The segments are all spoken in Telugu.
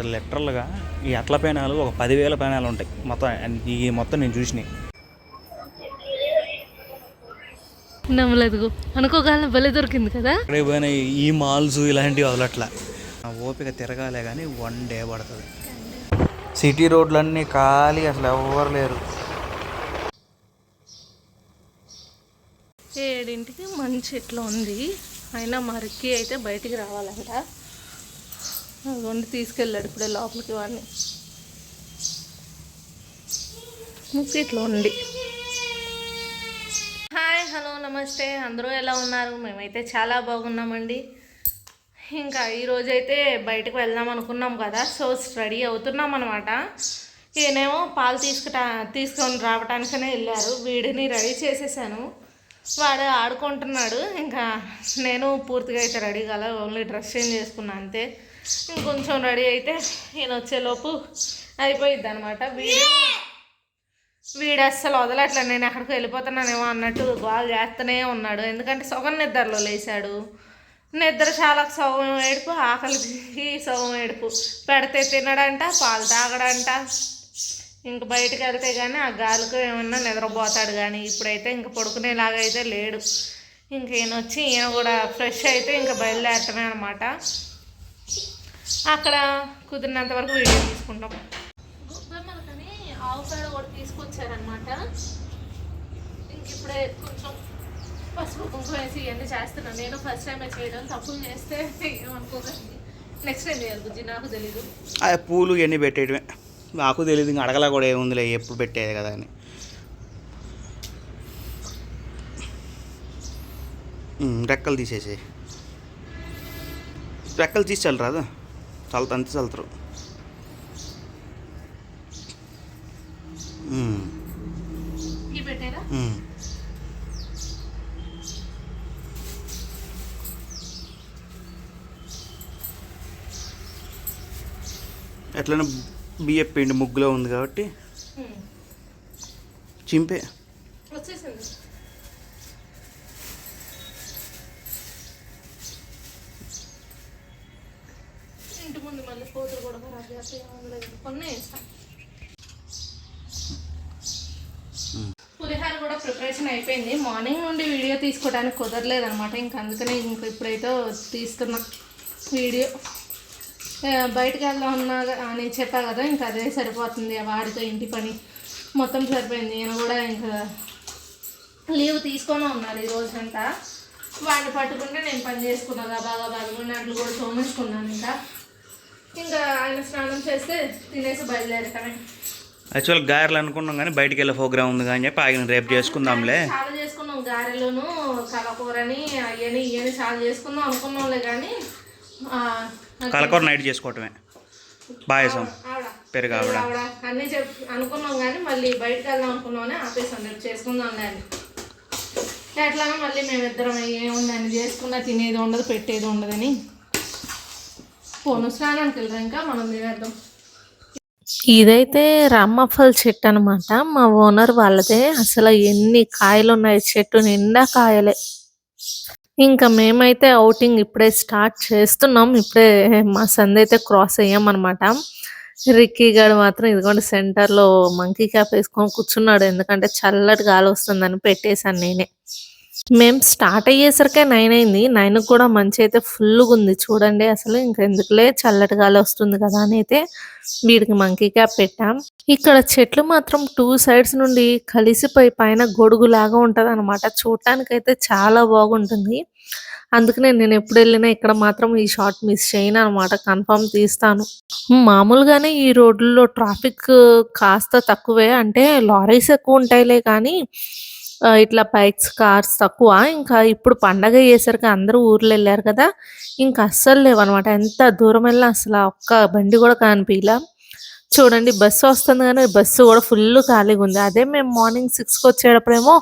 లిటరల్గా ఈ అట్ల పేనాలు ఒక 10,000 పేనాలు ఉంటాయి మొత్తం నేను చూసినాయి. నమ్మలేదు అనుకోగానే భలే దొరికింది కదా. అక్కడే పోయిన ఈ మాల్స్ ఇలాంటివి వదలట్లా. ఓపిక తిరగాలే కానీ 1 డే పడుతుంది. సిటీ రోడ్లన్నీ ఖాళీ, అసలు ఎవరు లేరు. 7ంటికి మంచి ఇట్లా ఉంది. అయినా మా రిక్కీ అయితే బయటికి రావాలంట. అదిగోండి తీసుకెళ్ళాడు ఇప్పుడే లోపలికి. వాడిని ముక్కు ఇట్లా ఉంది. హాయ్, హలో, నమస్తే. అందరూ ఎలా ఉన్నారు? మేమైతే చాలా బాగున్నామండి. ఇంకా ఈరోజైతే బయటకు వెళ్దాం అనుకున్నాం కదా, సో రెడీ అవుతున్నాం అనమాట. ఈయనేమో పాలు తీసుకొని రావటానికనే వెళ్ళారు. వీడిని రెడీ చేసేసాను. వాడు ఆడుకుంటున్నాడు. ఇంకా నేను పూర్తిగా అయితే రెడీ కాలే, ఓన్లీ డ్రెస్ చేంజ్ చేసుకున్నా అంతే. ఇంకొంచెం రెడీ అయితే ఈయన వచ్చేలోపు అయిపోయిద్ది అనమాట. వీడు అస్సలు వదలట్లే. నేను ఎక్కడికి వెళ్ళిపోతున్నానేమో అన్నట్టు గోల్ చేస్తూనే ఉన్నాడు. ఎందుకంటే సగం నిద్రలో లేచాడు. నిద్ర చాలా సగం ఏడుపు, ఆకలికి సగం ఏడుపు. పెడితే తినడంట, పాలు తాగడంట. ఇంక బయటకు వెళ్తే కానీ ఆ గాలికి ఏమన్నా నిద్రపోతాడు. కానీ ఇప్పుడైతే ఇంక పడుకునేలాగా అయితే లేడు. ఇంక ఈయన కూడా ఫ్రెష్ అయితే ఇంకా బయలుదేరటమే అనమాట. అక్కడ కుదిరినంత వరకు వీడియో తీసుకుంటాం. గుబ్బెమ్మలకని ఆవు పేడ కూడా తీసుకొచ్చారనమాట. ఇంక ఇప్పుడే కొంచెం పసుపు కుంకుమ వేసి ఇవన్నీ చేస్తున్నాను. నేను ఫస్ట్ టైం చేయడం, తప్పులు చేస్తే ఏమనుకోకండి. నెక్స్ట్ టైం చేయాలి బుజ్జి, నాకు తెలీదు. పూలు ఇవన్నీ పెట్టేయడమే నాకు తెలియదు. ఇంకా అడగలా కూడా ఏముందిలే, ఎప్పుడు పెట్టేది కదా అని. రెక్కలు తీసేసి రెక్కలు తీసి చల్లరాదు, అంతే చల్లుతారు. ఎట్లైనా బియ్యం పిండి ముగ్గులో ఉంది కాబట్టి చింపే వచ్చేసింది. ఇంటి ముందు మళ్ళీ పోతులు కూడా కొన్ని వేస్తాం. పులిహార కూడా ప్రిపరేషన్ అయిపోయింది. మార్నింగ్ నుండి వీడియో తీసుకోవడానికి కుదరలేదు అనమాట. ఇంక అందుకనే ఇప్పుడైతే తీస్తున్నా వీడియో. బయటకు వెళ్దాం ఉన్నా నేను చెప్పా కదా, ఇంకా అదే సరిపోతుంది. వాడితో ఇంటి పని మొత్తం సరిపోయింది. ఈయన కూడా ఇంకా లీవ్ తీసుకొని ఉన్నారు ఈ రోజంతా. వాడిని పట్టుకుంటే నేను పని చేసుకున్నాగా బాగా 11 గంటలు కూడా తోమించుకున్నాను. ఇంకా ఆయన స్నానం చేస్తే తినేసి బయలుదేరటమే. యాక్చువల్ గారెలు అనుకున్నాం కానీ బయటికి వెళ్ళే ప్రోగ్రామ్ ఉంది కానీ చెప్పి ఆయన రేపు చేసుకుందాంలే. చాలా చేసుకున్నాం, గారెలోను కలకూరని ఇవన్నీ చాలా చేసుకుందాం అనుకున్నాంలే. కానీ కలకూర నైట్ చేసుకోవటమే, పాయసం, పెరుగు ఆవిడ అన్నీ అనుకున్నాం. కానీ మళ్ళీ బయటకు వెళ్దాం అనుకున్నామని ఆపేసాం. రేపు చేసుకుందాం కానీ ఎట్లానో మళ్ళీ మేమిద్దరం ఏముందని చేసుకున్నా తినేది ఉండదు, పెట్టేది ఉండదని పోను స్నానానికి వెళ్దాం. ఇంకా మనం తినేద్దాం. ఇదైతే రామఫల్ చెట్టు అనమాట. మా ఓనర్ వాళ్ళదే. అసలు ఎన్ని కాయలు ఉన్నాయి, చెట్టు నిండా కాయలే. ఇంకా మేమైతే అవుటింగ్ ఇప్పుడే స్టార్ట్ చేస్తున్నాం. ఇప్పుడే మా సందు అయితే క్రాస్ అయ్యామన్నమాట. రిక్కీ గారు మాత్రం ఇదిగోండి సెంటర్లో మంకీ క్యాప్ వేసుకొని కూర్చున్నాడు. ఎందుకంటే చల్లటి గాలి వస్తుందని పెట్టేశాను నేనే. మేము స్టార్ట్ అయ్యేసరికి 9 అయింది. 9కి కూడా మంచి అయితే ఫుల్గా ఉంది చూడండి. అసలు ఇంకెందుకులే చల్లటి గాలి వస్తుంది కదా అని అయితే వీడికి మంకీ క్యాప్ పెట్టాం. ఇక్కడ చెట్లు మాత్రం 2 సైడ్స్ నుండి కలిసిపోయి పైన గొడుగులాగా ఉంటుంది అనమాట. చూడటానికైతే చాలా బాగుంటుంది. అందుకనే నేను ఎప్పుడు వెళ్ళినా ఇక్కడ మాత్రం ఈ షాట్ మిస్ చేయను అనమాట. కన్ఫర్మ్ తీస్తాను. మామూలుగానే ఈ రోడ్లలో ట్రాఫిక్ కాస్త తక్కువే, అంటే లారీస్ ఎక్కువ ఉంటాయిలే కానీ ఇట్లా బైక్స్, కార్స్ తక్కువ. ఇంకా ఇప్పుడు పండగ అయ్యేసరికి అందరూ ఊర్లు వెళ్ళారు కదా, ఇంకా అస్సలు లేవన్నమాట. ఎంత దూరం వెళ్ళినా అసలు ఒక్క బండి కూడా కనిపించలే. చూడండి బస్సు వస్తుంది కానీ బస్సు కూడా ఫుల్ ఖాళీగా ఉంది. అదే మేము మార్నింగ్ 6కి వచ్చేటప్పుడేమో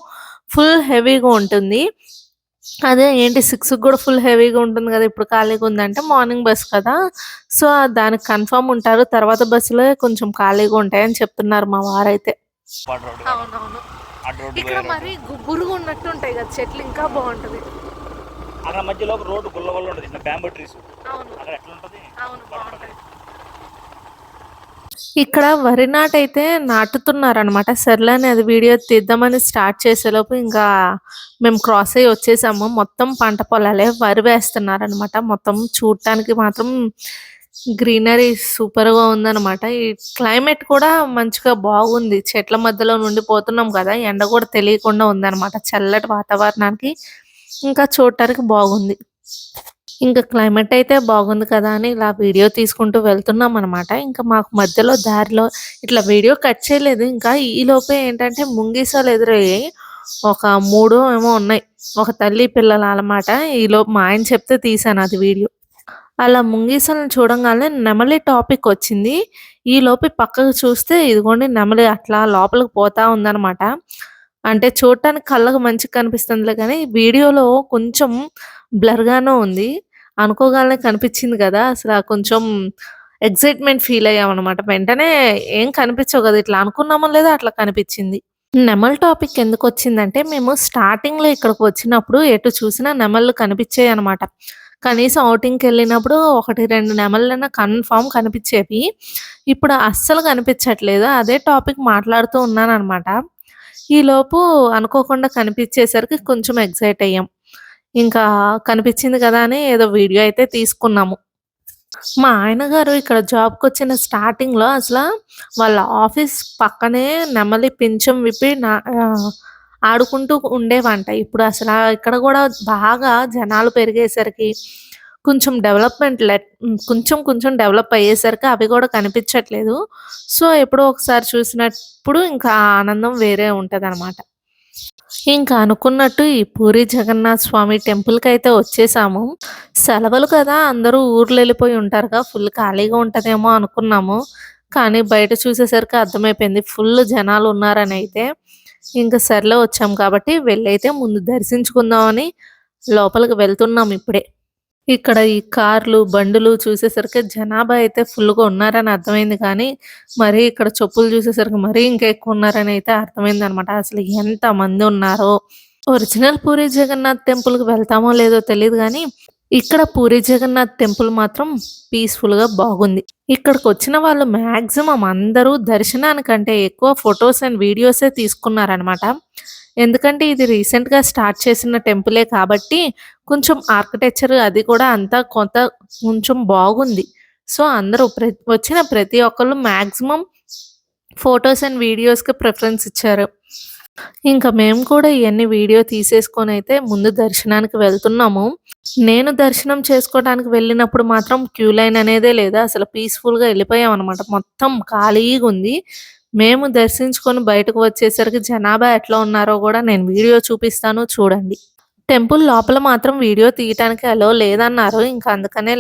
ఫుల్ హెవీగా ఉంటుంది. అదే ఏంటి 6కి కూడా ఫుల్ హెవీగా ఉంటుంది కదా, ఇప్పుడు ఖాళీగా ఉందంటే మార్నింగ్ బస్ కదా, సో దానికి కన్ఫర్మ్ ఉంటారు. తర్వాత బస్సులో కొంచెం ఖాళీగా ఉంటాయని చెప్తున్నారు మా వారైతే. అవునవును, ఇక్కడ మరి గుబురుగా ఉన్నట్టు ఉంటాయి కదా చెట్లు, ఇంకా బాగుంటది. అక్కడ మధ్యలో రోడ్డు గుల్ల ఉంటుంది, బ్యాంబూ ట్రీస్. అవును, అక్కడ ఎట్లా ఉంటుంది? అవును, బాగుంటది. ఇక్కడ వరి నాటైతే నాటుతున్నారనమాట. సర్లే అని అది వీడియో తీద్దామని స్టార్ట్ చేసేలోపు ఇంకా మేము క్రాస్ అయ్యి వచ్చేసాము. మొత్తం పంట పొలాలే వరి వేస్తున్నారనమాట. మొత్తం చూడటానికి మాత్రం గ్రీనరీ సూపర్‌గా ఉందనమాట. ఈ క్లైమేట్ కూడా మంచిగా బాగుంది. చెట్ల మధ్యలో నుండి పోతున్నాం కదా! ఎండ కూడా తెలియకుండా ఉందనమాట. చల్లటి వాతావరణానికి ఇంకా చూడటానికి బాగుంది. ఇంకా క్లైమేట్ అయితే బాగుంది కదా అని ఇలా వీడియో తీసుకుంటూ వెళ్తున్నామనమాట. ఇంకా మాకు మధ్యలో దారిలో ఇట్లా వీడియో కట్ చేయలేదు. ఇంకా ఈలోపే ఏంటంటే ముంగీసాలు ఎదురయ్యాయి. ఒక 3 ఏమో ఉన్నాయి. ఒక తల్లి పిల్లలనమాట. ఈలోపు మా ఆయన చెప్తే తీశాను అది వీడియో. అలా ముంగీసలను చూడంగానే నెమలి టాపిక్ వచ్చింది. ఈలోపు పక్కకు చూస్తే ఇదిగోండి నెమలి అట్లా లోపలికి పోతా ఉందనమాట. అంటే చూడటానికి కళ్ళకు మంచిగా కనిపిస్తుందిలే గానీ, వీడియోలో కొంచెం బ్లర్‌గానే ఉంది. అనుకోగానే కనిపించింది గదా! అసల కొంచెం ఎక్సైట్‌మెంట్ ఫీల్ అయ్యామనమాట. వెంటనే ఏం కనిపించవు గదా! ఇట్లా అనుకున్నామో లేదో అట్లా కనిపించింది. నెమలి టాపిక్ ఎందుకొచ్చిందంటే, మేము స్టార్టింగ్‌లో ఇక్కడికి వచ్చినప్పుడు ఎటు చూసినా నెమళ్ళు కనిపించాయనమాట. కనీసం ఔటింగ్‌కెళ్ళినప్పుడు 1, 2 నెమళ్ళన్నా కన్ఫర్మ్ కనిపించేవి. ఇప్పుడు అస్సలు కనిపించట్లేదు. అదే టాపిక్ మాట్లాడుతూ ఉన్నాననమాట. ఈలోపు అనుకోకుండా కనిపించేసరికి కొంచెం ఎక్సైట్ అయ్యాం. ఇంకా కనిపించింది కదా అని ఏదో వీడియో అయితే తీసుకున్నాము. మా ఆయన గారు ఇక్కడ జాబ్‌కొచ్చిన స్టార్టింగ్‌లో వాళ్ళ ఆఫీస్ పక్కనే నెమలి పించం విప్పి ఆడుకుంటూ ఉండేవంట. ఇప్పుడు ఇక్కడ గూడా బాగా జనాలు పెరిగేసరికి కొంచెం కొంచెం డెవలప్ అయ్యేసరికి అవి గూడా కనిపించట్లేదు. సో, ఎప్పుడో ఒకసారి చూసినప్పుడు ఇంకా ఆ ఆనందం వేరే ఉంటదనమాట. ఇంకా అనుకున్నట్టు ఈ పూరి జగన్నాథ్ స్వామి టెంపుల్‌కైతే వచ్చేసాము. సెలవులు కదా! అందరూ ఊర్లెళ్ళిపోయి ఉంటారుగా! ఫుల్ ఖాళీగా ఉంటదేమో అనుకున్నాము. కానీ బయట చూసేసరికి అర్థమైపోయింది. ఫుల్ జనాలున్నారనైతే. ఇంక సర్లే వచ్చాం కాబట్టి వెళ్ళైతే ముందు దర్శించుకుందామని లోపలికి వెళ్తున్నాం ఇప్పుడే. ఇక్కడ ఈ కార్లు, బండులు చూసేసరికి జనాభా అయితే ఫుల్‌గా ఉన్నారని అర్థమైంది కానీ, మరీ ఇక్కడ చెప్పులు చూసేసరికి మరీ ఇంకా ఎక్కువ ఉన్నారని అయితే అర్థమైందనమాట. అసలు ఎంతమంది ఉన్నారో! ఒరిజినల్ పూరి జగన్నాథ్ టెంపుల్‌కి వెళ్తామో లేదో తెలీదు గానీ, ఇక్కడ పూరి జగన్నాథ్ టెంపుల్ మాత్రం పీస్‌ఫుల్‌గా బాగుంది. ఇక్కడికొచ్చిన వాళ్ళు మాక్సిమం అందరూ దర్శనానికంటే ఎక్కువ ఫోటోస్ అండ్ వీడియోసే తీసుకున్నారనమాట. ఎందుకంటే ఇది రీసెంట్‌గా స్టార్ట్ చేసిన టెంపులే కాబట్టి కొంచెం ఆర్కిటెక్చర్ అది కూడా అంతా కొంచెం బాగుంది. సో, అందరూ వచ్చిన ప్రతి ఒక్కళ్ళు మాక్సిమం ఫోటోస్ అండ్ వీడియోస్‌కి ప్రిఫరెన్స్ ఇచ్చారు. ఇంకా మేము కూడా ఇయన్నీ వీడియో తీసేసుకొనైతే ముందు దర్శనానికి వెళ్తున్నాము. నేను దర్శనం చేసుకోవడానికి వెళ్ళినప్పుడు మాత్రం క్యూ లైన్ అనేదే లేదు. అసలు పీస్‌ఫుల్‌గా ఎళ్ళిపోయామనమాట. మొత్తం ఖాళీగుంది. మేము దర్శించుకొని బయటకు వచ్చేసరికి జనాభా ఎట్లా ఉన్నారో గూడా నేను వీడియో చూపిస్తాను చూడండి. టెంపుల్ లోపల మాత్రం వీడియో తీయటానికి అలో లేదన్నారు. ఇంకా అందుకనే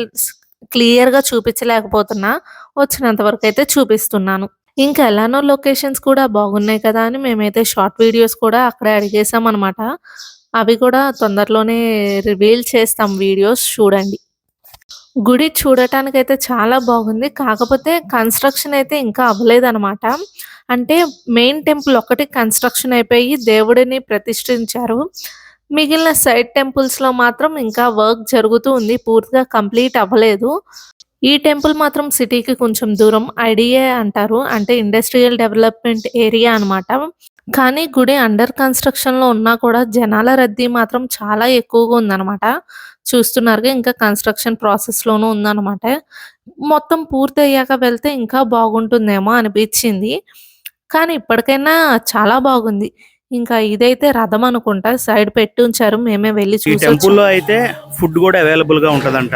క్లియర్‌గా చూపించలేకపోతున్నా. వచ్చినంత వరకైతే చూపిస్తున్నాను. ఇంకా ఎలానో లొకేషన్స్ కూడా బాగున్నాయి కదా అని మేమైతే షార్ట్ వీడియోస్ కూడా అక్కడే అడిగేసామనమాట. అవి కూడా తొందరలోనే రివీల్ చేస్తాం వీడియోస్ చూడండి. గుడి చూడటానికైతే చాలా బాగుంది. కాకపోతే కన్‌స్ట్రక్షన్ అయితే ఇంకా అవ్వలేదనమాట. అంటే మెయిన్ టెంపుల్ ఒక్కటి కన్‌స్ట్రక్షన్ అయిపోయి దేవుడిని ప్రతిష్ఠించారు. మిగిలిన సైడ్ టెంపుల్స్‌లో మాత్రం ఇంకా వర్క్ జరుగుతూ ఉంది. పూర్తిగా కంప్లీట్ అవ్వలేదు. ఈ టెంపుల్ మాత్రం సిటీకి కొంచెం దూరం. ఐడీఏ అంటారు. అంటే ఇండస్ట్రియల్ డెవలప్‌మెంట్ ఏరియా అనమాట. కానీ గుడి అండర్ కన్‌స్ట్రక్షన్‌లో ఉన్నా కూడా జనాల రద్దీ మాత్రం చాలా ఎక్కువగా ఉందనమాట. చూస్తున్నారుగా ఇంకా కన్‌స్ట్రక్షన్ ప్రాసెస్‌లోనూ ఉందనమాట. మొత్తం పూర్తయ్యాక వెళ్తే ఇంకా బాగుంటుందేమో అనిపిచ్చింది. కానీ ఇప్పటికైనా చాలా బాగుంది. ఇంకా ఇదైతే రథం అనుకుంటా. సైడ్ పెట్టుంచారు. మేమే వెళ్లి ఈ చూసొచ్చాం. టెంపుల్‌లో అయితే ఫుడ్ కూడా అవైలబుల్‌గా ఉంటదంట.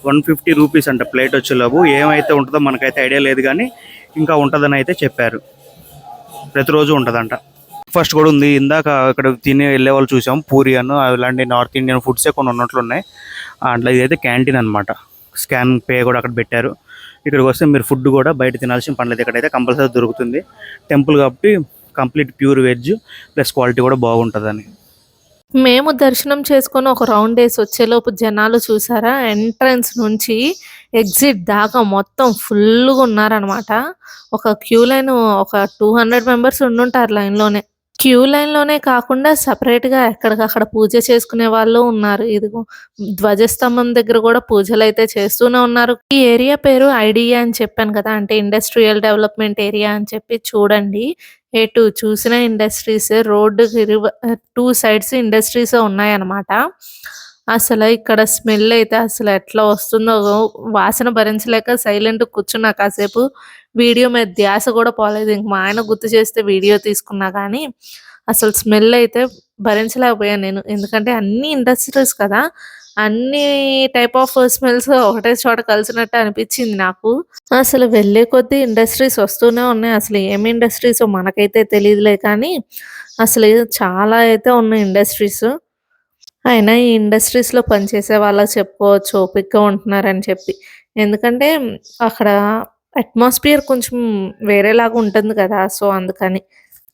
150 రూపీస్ అంట ప్లేట్ వచ్చేలోపు. ఏమైతే ఉంటదో మనకైతే ఐడియా లేదు గానీ, ఇంకా ఉంటదని అయితే చెప్పారు. ప్రతిరోజు ఉంటదంట. ఫస్ట్ కూడా ఉంది. ఇందాక ఇక్కడ తిని వెళ్ళే వాళ్ళు చూసాం. పూరి అలాంటి నార్త్ ఇండియన్ ఫుడ్సే కొన్ని ఉన్నట్లున్నాయి. అట్లా ఇదైతే క్యాంటీన్ అనమాట. స్కాన్ పే కూడా అక్కడ పెట్టారు. ఇక్కడికి వస్తే మీరు ఫుడ్ కూడా బయట తినాల్సిన పని లేదు. ఇక్కడైతే కంపల్సరీ దొరుకుతుంది. టెంపుల్ కాబట్టి complete pure veg plus quality కూడా బాగుంటుందని. మేము దర్శనం చేసుకొని ఒక రౌండ్ వేసి వచ్చేలోపు జనాలు చూసారా ఎంట్రన్స్ నుంచి ఎగ్జిట్ దాకా మొత్తం ఫుల్‌గా ఉన్నారనమాట. ఒక క్యూ లైన్ ఒక 200 మెంబర్స్ ఉండుంటారు లైన్‌లోనే. క్యూ లైన్‌లోనే కాకుండా సెపరేట్‌గా ఎక్కడికక్కడ పూజ చేసుకునే వాళ్ళు ఉన్నారు. ఇదిగో ధ్వజస్తంభం దగ్గర గూడా పూజలైతే చేస్తూనే ఉన్నారు. ఈ ఏరియా పేరు ఐడీఏ అని చెప్పాను కదా! అంటే ఇండస్ట్రియల్ డెవలప్‌మెంట్ ఏరియా అని చెప్పి చూడండి. ఎటు చూసినా ఇండస్ట్రీసే. రోడ్డుకి 2 సైడ్స్ ఇండస్ట్రీసే ఉన్నాయన్నమాట. ఇక్కడ స్మెల్ అయితే అసలు ఎట్లా వస్తుందో వాసన భరించలేక సైలెంట్‌గా కూర్చున్నా కాసేపు. వీడియో మీద ధ్యాస గూడా పోలేదు. ఇంక మా ఆయన గుర్తు చేస్తే వీడియో తీసుకున్నా గానీ, అసలు స్మెల్ అయితే భరించలేకపోయాను నేను. ఎందుకంటే అన్నీ ఇండస్ట్రీస్ కదా! అన్నీ టైప్ ఆఫ్ స్మెల్స్ ఒకటే చోట కలిసినట్టు అనిపిచ్చింది నాకు. అసలు వెళ్ళే కొద్దీ ఇండస్ట్రీస్ వస్తూనే ఉన్నాయి. అసలు ఏమి ఇండస్ట్రీసో మనకైతే తెలీదులే కానీ, అసలు చాలా అయితే ఉన్నాయి ఇండస్ట్రీస్. అయినా ఈ ఇండస్ట్రీస్‌లో పనిచేసే వాళ్ళకి చెప్పుకోవచ్చు ఓపికగా ఉంటున్నారని చెప్పి. ఎందుకంటే అక్కడ అట్మాస్ఫియర్ కొంచెం వేరేలాగా ఉంటుంది కదా! సో, అందుకని.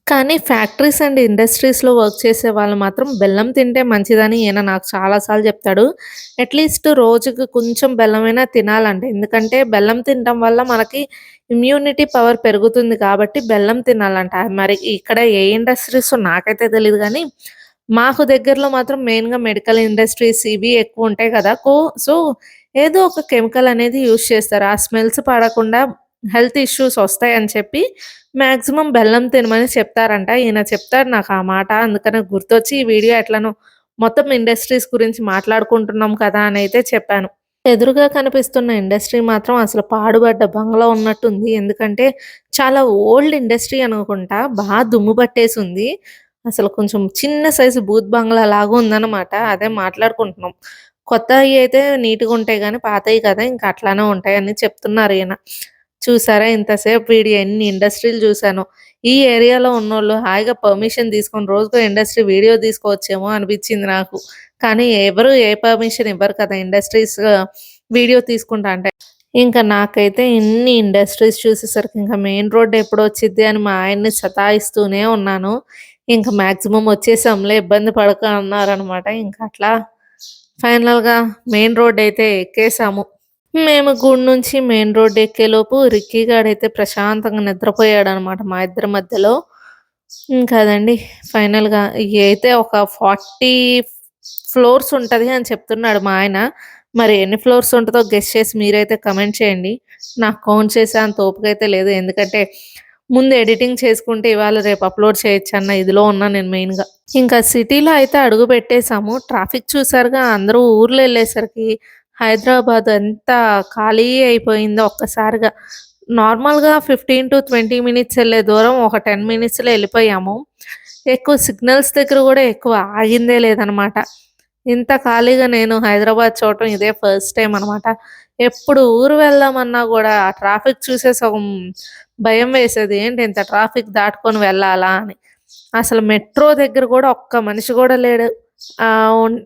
కానీ ఫ్యాక్టరీస్ అండ్ ఇండస్ట్రీస్‌లో వర్క్ చేసే వాళ్ళు మాత్రం బెల్లం తింటే మంచిదని ఈయన నాకు చాలా సార్లు చెప్తాడు. అట్‌లీస్ట్ రోజుకి కొంచెం బెల్లమైనా తినాలంట. ఎందుకంటే బెల్లం తినటం వల్ల మనకి ఇమ్యూనిటీ పవర్ పెరుగుతుంది కాబట్టి బెల్లం తినాలంట. మరి ఇక్కడ ఏ ఇండస్ట్రీసో నాకైతే తెలీదు గానీ, మాకు దగ్గరలో మాత్రం మెయిన్‌గా మెడికల్ ఇండస్ట్రీస్ ఇవి ఎక్కువుంటాయి కదా! సో, ఏదో ఒక కెమికల్ అనేది యూజ్ చేస్తారు. ఆ స్మెల్స్ పడకుండా హెల్త్ ఇష్యూస్ వస్తాయని చెప్పి మాక్సిమం బెల్లం తినమని చెప్తారంట. ఈయన చెప్తారు నాకు ఆ మాట. అందుకనే గుర్తొచ్చి ఈ వీడియో ఎట్లనో మొత్తం ఇండస్ట్రీస్ గురించి మాట్లాడుకుంటున్నాం కదా! అనైతే చెప్పాను. ఎదురుగా కనిపిస్తున్న ఇండస్ట్రీ మాత్రం అసలు పాడుబడ్డ బంగ్లా ఉన్నట్టుంది. ఎందుకంటే చాలా ఓల్డ్ ఇండస్ట్రీ అనుకుంటా. దుమ్ము పట్టేసుంది. అసలు కొంచెం చిన్న సైజు బూత్ బంగ్లా లాగా ఉందన్నమాట. అదే మాట్లాడుకుంటున్నాం. కొత్తయి అయితే నీట్‌గుంటాయి గానీ పాతయి కదా! ఇంక అట్లానే ఉంటాయని చెప్తున్నారు ఈయన. చూసారా ఇంతసేపు వీడు ఎన్ని ఇండస్ట్రీలు చూసానో. ఈ ఏరియాలో ఉన్నోళ్ళు హాయిగా పర్మిషన్ తీసుకొని రోజుకో ఇండస్ట్రీ వీడియో తీసుకోవచ్చేమో అనిపిచ్చింది నాకు. కానీ ఎవరు ఏ పర్మిషన్ ఇవ్వరు కదా! ఇండస్ట్రీస్ వీడియో తీసుకుంటా అంటే. ఇంక నాకైతే ఇన్ని ఇండస్ట్రీస్ చూసేసరికి ఇంక మెయిన్ రోడ్ ఎప్పుడొచ్చిద్ది అని మా ఆయన్ని సతాయిస్తూనే ఉన్నాను. ఇంక మాక్సిమం వచ్చేసాంలే ఇబ్బంది పడకు అన్నారనమాట. ఇంక అట్లా ఫైనల్‌గా మెయిన్ రోడ్ అయితే ఎక్కేసాము. మేము గుడి నుంచి మెయిన్ రోడ్ ఎక్కేలోపు రిక్కీ గాడైతే ప్రశాంతంగా నిద్రపోయాడనమాట మా ఇద్దరి మధ్యలో. ఇంకా అదండి ఫైనల్‌గా అయితే ఒక 40 ఫ్లోర్స్ ఉంటది అని చెప్తున్నాడు మా ఆయన. మరి ఎన్ని ఫ్లోర్స్ ఉంటదో గెస్ చేసి మీరైతే కామెంట్ చేయండి. నాకు కౌంట్ చేసే అంత ఓపిక అయితే లేదు. ఎందుకంటే ముందు ఎడిటింగ్ చేసుకుంటే ఇవాళ రేపు అప్‌లోడ్ చేయొచ్చన్న ఇదిలో ఉన్నా నేను మెయిన్‌గా. ఇంకా సిటీలో అయితే అడుగు పెట్టేసాము. ట్రాఫిక్ చూసారుగా అందరూ ఊర్లు ఎళ్ళేసరికి హైదరాబాద్ ఎంత ఖాళీ అయిపోయిందో ఒక్కసారిగా. నార్మల్‌గా 15-20 మినిట్స్ ఎళ్ళే దూరం ఒక 10 మినిట్స్‌లో ఎళ్ళిపోయాము. ఎక్కువ సిగ్నల్స్ దగ్గర గూడా ఎక్కువ ఆగిందే లేదనమాట. ఇంత ఖాళీగా నేను హైదరాబాద్ చూడటం ఇదే ఫస్ట్ టైమ్ అనమాట. ఎప్పుడు ఊరు వెళ్దామన్నా గూడా ఆ ట్రాఫిక్ చూసే సగం భయం వేసేది. ఏంటి ఇంత ట్రాఫిక్ దాటుకొని వెళ్ళాలా అని. అసలు మెట్రో దగ్గర గూడా ఒక్క మనిషి గూడా లేడు. ఉన్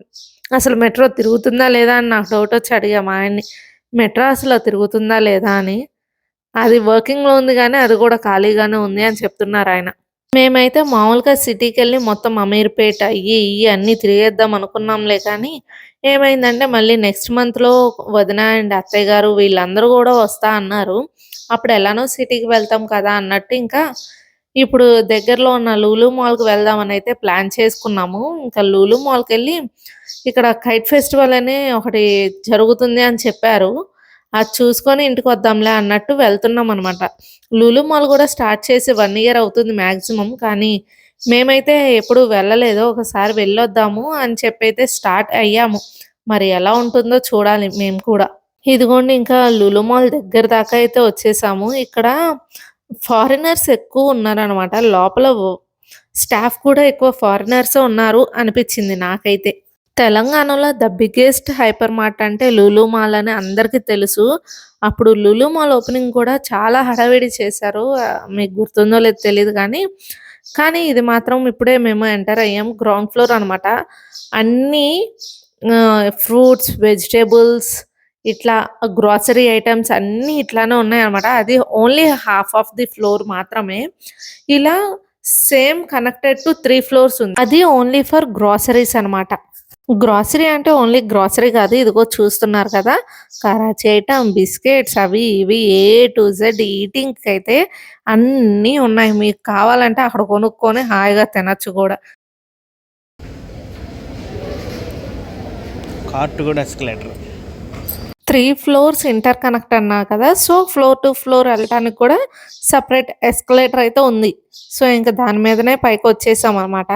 అసలు మెట్రో తిరుగుతుందా లేదా అని నాకు డౌటొచ్చి అడిగా మా ఆయన్ని. మెట్రో అసలు తిరుగుతుందా లేదా అని. అది వర్కింగ్‌లో ఉంది గానీ, అది గూడా ఖాళీగానే ఉంది అని చెప్తున్నారాయన. మేమైతే మామూలుగా సిటీకెళ్ళి మొత్తం అమీర్‌పేట ఇయ్యి, ఇయ్యి అన్నీ తిరిగేద్దాం అనుకున్నాంలే కానీ, ఏమైందంటే మళ్ళీ నెక్స్ట్ మంత్‌లో వదిన అండ్ అత్తయ్య గారు వీళ్ళందరూ గూడా వస్తా అన్నారు. అప్పుడు ఎలానో సిటీకి వెళ్తాం కదా అన్నట్టు ఇంకా ఇప్పుడు దగ్గరలో ఉన్న లూలు మాల్‌కి వెళ్దామనైతే ప్లాన్ చేసుకున్నాము. ఇంకా లూలు మాల్‌కెళ్ళి ఇక్కడ కైట్ ఫెస్టివల్ అని ఒకటి జరుగుతుంది అని చెప్పారు. అది చూసుకొని ఇంటికొద్దాంలే అన్నట్టు వెళ్తున్నామనమాట. లులు మాల్ గూడా స్టార్ట్ చేసి 1 ఇయర్ అవుతుంది మాక్సిమం. కానీ మేమైతే ఎప్పుడు వెళ్ళలేదు. ఒకసారి వెళ్ళొద్దాము అని చెప్పైతే స్టార్ట్ అయ్యాము. మరి ఎలా ఉంటుందో చూడాలి మేము కూడా. ఇదిగోండి ఇంకా లులు మాల్ దగ్గర దాకా అయితే వచ్చేసాము. ఇక్కడ ఫారినర్స్ ఎక్కువున్నారనమాట. లోపల స్టాఫ్ కూడా ఎక్కువ ఫారినర్సే ఉన్నారు అనిపిచ్చింది నాకైతే. తెలంగాణలో ద బిగ్గెస్ట్ హైపర్ మార్ట్ అంటే లులు మాల్ అని అందరికీ తెలుసు. అప్పుడు లులు మాల్ ఓపెనింగ్ కూడా చాలా హడావిడి చేశారు. మీకు గుర్తుందో లేదో తెలీదు గానీ, కానీ ఇది మాత్రం ఇప్పుడే మేము ఎంటర్ అయ్యాం. గ్రౌండ్ ఫ్లోర్ అనమాట. అన్నీ ఫ్రూట్స్, వెజిటబుల్స్ ఇట్లా గ్రోసరీ ఐటెమ్స్ అన్నీ ఇట్లానే ఉన్నాయన్నమాట. అది only half of the floor మాత్రమే. ఇలా సేమ్ కనెక్టెడ్ టు 3 ఫ్లోర్స్ ఉంది. అది ఓన్లీ ఫర్ గ్రోసరీస్ అనమాట. గ్రాసరీ అంటే ఓన్లీ గ్రాసరీ కాదు. ఇదిగో చూస్తున్నారు కదా! కరాచీ ఐటెమ్, బిస్కెట్స్ అవి ఇవి ఏ టు జెడ్ ఈటింగ్‌కైతే అన్నీ ఉన్నాయి. మీకు కావాలంటే అక్కడ కొనుక్కొని హాయిగా తినొచ్చు గూడా. కార్ట్ కూడా ఎస్కలేటర్. 3 ఫ్లోర్స్ ఇంటర్ కనెక్ట్ అన్నా కదా! సో, ఫ్లోర్ టు ఫ్లోర్ ఎళ్ళటానికి కూడా సెపరేట్ ఎస్కలేటర్ అయితే ఉంది. సో, ఇంక దాని మీదనే పైకొచ్చేసామనమాట.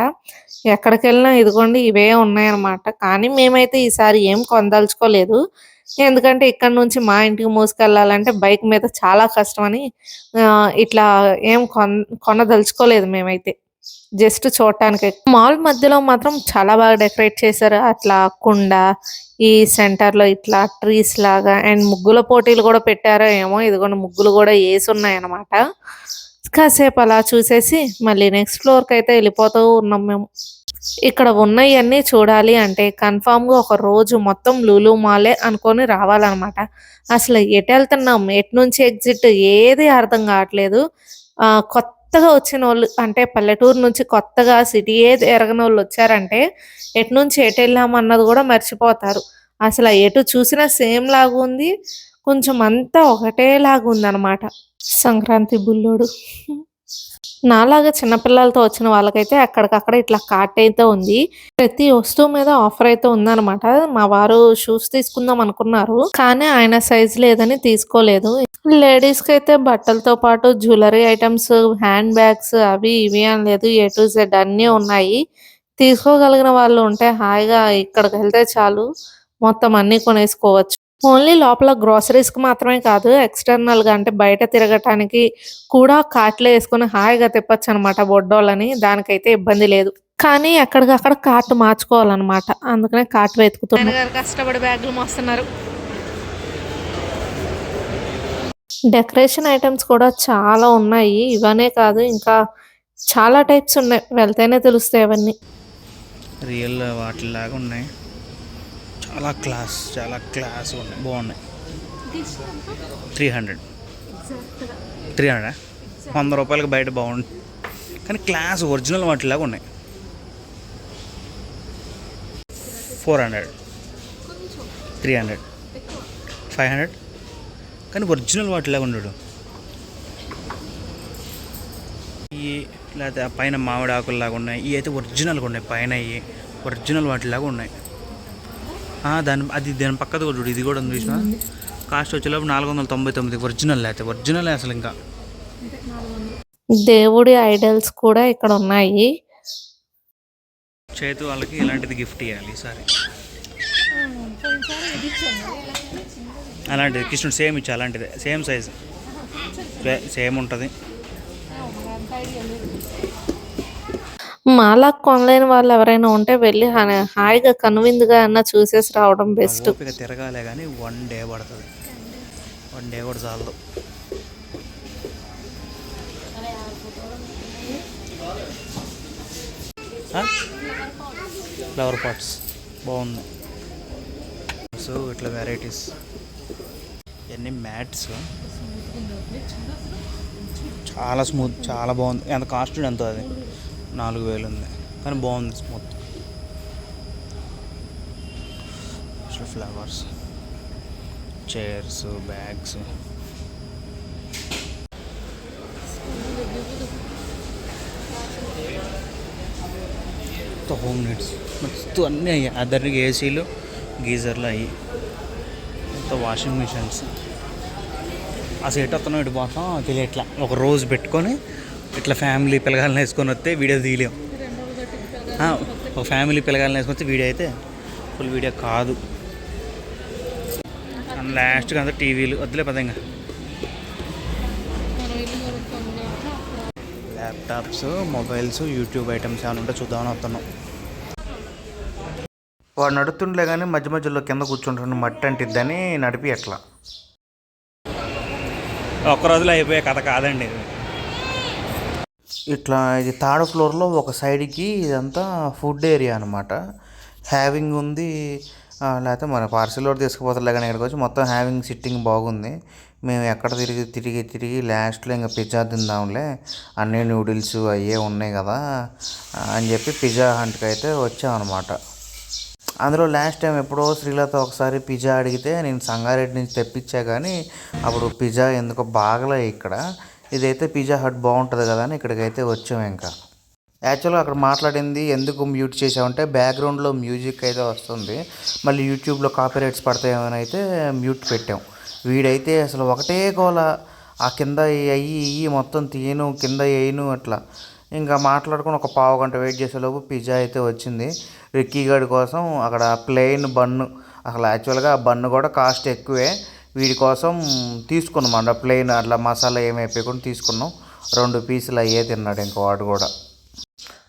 ఎక్కడికెళ్ళినా ఇదిగోండి ఇవే ఉన్నాయన్నమాట. కానీ మేమైతే ఈసారి ఏం కొనదలుచుకోలేదు. ఎందుకంటే ఇక్కడి నుంచి మా ఇంటికి మోసుకెళ్ళాలంటే బైక్ మీద చాలా కష్టమని ఇట్లా ఏం కొనదలుచుకోలేదు మేమైతే. జస్ట్ చూడటానికే. మాల్ మధ్యలో మాత్రం చాలా బాగా డెకరేట్ చేశారు. అట్లా కుండ, ఈ సెంటర్‌లో ఇట్లా ట్రీస్ లాగా అండ్ ముగ్గుల పోటీలు గూడా పెట్టారో ఏమో! ఇదిగోండి ముగ్గులు గూడా యేసున్నాయన్నమాట. కాసేపు అలా చూసేసి మళ్ళీ నెక్స్ట్ ఫ్లోర్‌కైతే ఎళ్ళిపోతూ ఉన్నాం మేము. ఇక్కడ ఉన్నయన్నీ చూడాలి అంటే కన్ఫర్మ్‌గా ఒక రోజు మొత్తం లులు మాలే అనుకోని రావాలన్నమాట. అసలు ఎటెళ్తున్నాం? ఎటు నుంచి ఎగ్జిట్ ఏది అర్థం గావట్లేదు. కొత్తగా వచ్చినోళ్ళు అంటే పల్లెటూరు నుంచి కొత్తగా సిటీయే ఎరగనోళ్ళొచ్చారంటే ఎటు నుంచి ఎటెళ్ళామన్నది గూడా మర్చిపోతారు. అసల ఎటు చూసినా సేమ్ లాగుంది. కొంచెం అంతా ఒకటేలాగుందనమాట. సంక్రాంతి బుల్లోడు. నాలాగా చిన్న పిల్లలతో వచ్చిన వాళ్ళకైతే అక్కడికక్కడ ఇట్లా కార్ట్ అయితే ఉంది. ప్రతి వస్తువు మీద ఆఫర్ అయితే ఉందనమాట. మా వారు షూస్ తీసుకుందాం అనుకున్నారు. కానీ ఆయన సైజ్ లేదని తీసుకోలేదు. లేడీస్‌కైతే బట్టలతో పాటు జ్యువెల్లరీ ఐటెమ్స్, హ్యాండ్ బ్యాగ్స్ అవి ఇవి అని లేదు. ఏ టు జెడ్ అన్నీ ఉన్నాయి. తీసుకోగలిగిన వాళ్ళు ఉంటే హాయిగా ఇక్కడికెళ్తే చాలు. మొత్తం అన్నీ కొనేసుకోవచ్చు. ఓన్లీ లోపల గ్రోసరీస్‌కి మాత్రమే కాదు. ఎక్స్‌టర్నల్‌గా అంటే బయట తిరగటానికి కూడా కార్ట్‌లో యేసుకొని హాయిగా తిప్పొచ్చనమాట బొడ్డోళ్ళని. దానికైతే ఇబ్బంది లేదు. కానీ ఎక్కడికక్కడ కార్ట్ మార్చుకోవాలనమాట. అందుకనే కార్ట్ వెతుకుతున్నా. నాన్నగారు కష్టపడి బ్యాగులు మోస్తున్నారు. డెకరేషన్ ఐటెమ్స్ కూడా చాలా ఉన్నాయి. ఇవనే కాదు ఇంకా చాలా టైప్స్ ఉన్నాయి. వెళ్తేనే తెలుస్తాయి అవన్నీ. రియల్ వాటిలాగా ఉన్నాయి. చాలా క్లాస్ ఉన్నాయి, బాగున్నాయి. 300 ₹100 బయట బాగుంది, కానీ క్లాస్ ఒరిజినల్ వాటిలాగా ఉన్నాయి. 400 300 500, కానీ ఒరిజినల్ వాటిలాగా ఉండడు. ఈ లేకపోతే పైన మామిడి ఆకుల్లాగా ఉన్నాయి. ఇవి అయితే ఒరిజినల్గా ఉన్నాయి. పైన ఇవి ఒరిజినల్ వాటిలాగా ఉన్నాయి. దాని పక్కది కూడా చూడు, ఇది కూడా ఉంది చూసిన. కాస్ట్ వచ్చేలోపు 499 ఒరిజినల్. అయితే ఒరిజినల్ అసలు ఇంకా దేవుడి ఐడల్స్ కూడా ఇక్కడ ఉన్నాయి. చేతు వాళ్ళకి ఇలాంటిది గిఫ్ట్ ఇవ్వాలి ఈసారి. అలాంటిది కృష్ణుడు సేమ్ ఇచ్చా, అలాంటిది సేమ్ సైజ్ సేమ్ ఉంటుంది. మాలా కొనలేని వాళ్ళు ఎవరైనా ఉంటే వెళ్ళి హాయిగా కనువిందుగా అన్న చూసేసి రావడం బెస్ట్. ఓపిక తిరగాలే కానీ 1 డే పడుతుంది. 1 డే కూడా చాలదు. ఫ్లవర్ పాట్స్ బాగుంది. సో ఇట్లా వెరైటీస్ ఇవన్నీ మ్యాట్స్ చాలా స్మూత్, చాలా బాగుంది. ఎంత కాస్ట్ ఎంతో అది 4000 ఉంది, కానీ బాగుంది smooth. Flowers, chairs, bags, home needs మొత్తం అన్నీ అయ్యాయి. అద్దరికి ఏసీలు, గీజర్లు అయ్యి, మొత్తం వాషింగ్ మిషన్స్. ఆ సెట్ వస్తున్నాం ఇటు పోతాం తెలియట్లా. ఒక రోజు పెట్టుకొని ఇట్లా ఫ్యామిలీ పిల్లగాలను వేసుకొని వస్తే వీడియో తీయలేం. ఒక ఫ్యామిలీ పిల్లగాలను వేసుకొని వస్తే వీడియో అయితే ఫుల్ వీడియో కాదు. లాస్ట్గా అంతా టీవీలు వద్దులే పదంగా. ల్యాప్టాప్స్, మొబైల్స్, యూట్యూబ్ ఐటమ్స్ ఏమైనా ఉంటే చూద్దామని వస్తున్నాం. వాడు నడుతుండలే కానీ మధ్య మధ్యలో కింద కూర్చుంటున్న మట్టి అంటిద్దని నడిపి ఎట్లా. ఒక్క రోజులో అయిపోయే కథ కాదండి ఇది. ఇట్లా ఇది 3rd ఫ్లోర్లో ఒక సైడ్కి ఇదంతా ఫుడ్ ఏరియా అనమాట. హ్యావింగ్ ఉంది, లేకపోతే మన పార్సిల్ కూడా తీసుకుపోతారులే కానీ ఇక్కడికి వచ్చి మొత్తం హ్యావింగ్ సిట్టింగ్ బాగుంది. మేము ఎక్కడ తిరిగి లాస్ట్లో ఇంకా పిజ్జా తిందాంలే, అన్నీ నూడిల్స్ అయ్యే ఉన్నాయి కదా అని చెప్పి పిజ్జా హంట్కి అయితే వచ్చామన్నమాట. అందులో లాస్ట్ టైం ఎప్పుడో శ్రీలత ఒకసారి పిజ్జా అడిగితే నేను సంగారెడ్డి నుంచి తెప్పించా కానీ అప్పుడు పిజ్జా ఎందుకో బాగలే ఇక్కడ. ఇదైతే పిజ్జా హట్ బాగుంటుంది కదా అని ఇక్కడికైతే వచ్చాము. ఇంకా యాక్చువల్గా అక్కడ మాట్లాడింది ఎందుకు మ్యూట్ చేసామంటే బ్యాక్గ్రౌండ్లో మ్యూజిక్ అయితే వస్తుంది, మళ్ళీ యూట్యూబ్లో కాపీరైట్స్ పడతాయేమని అయితే మ్యూట్ పెట్టాం. వీడైతే అసలు ఒకటే గోల, ఆ కింద అయ్యి మొత్తం తీయను కింద వేయను అట్లా. ఇంకా మాట్లాడుకుని ఒక పావు గంట వెయిట్ చేసేలోపు పిజ్జా అయితే వచ్చింది రిక్కీ గడి కోసం. అక్కడ ప్లెయిన్ బన్ను, అసలు యాక్చువల్గా ఆ బన్ను కూడా కాస్ట్ ఎక్కువే. వీడి కోసం తీసుకున్నాం అన్న ప్లెయిన్, అట్లా మసాలా ఏమి అయిపోయి తీసుకున్నాం. 2 పీసులు అయ్యే తిన్నాడు ఇంకో వాడు కూడా.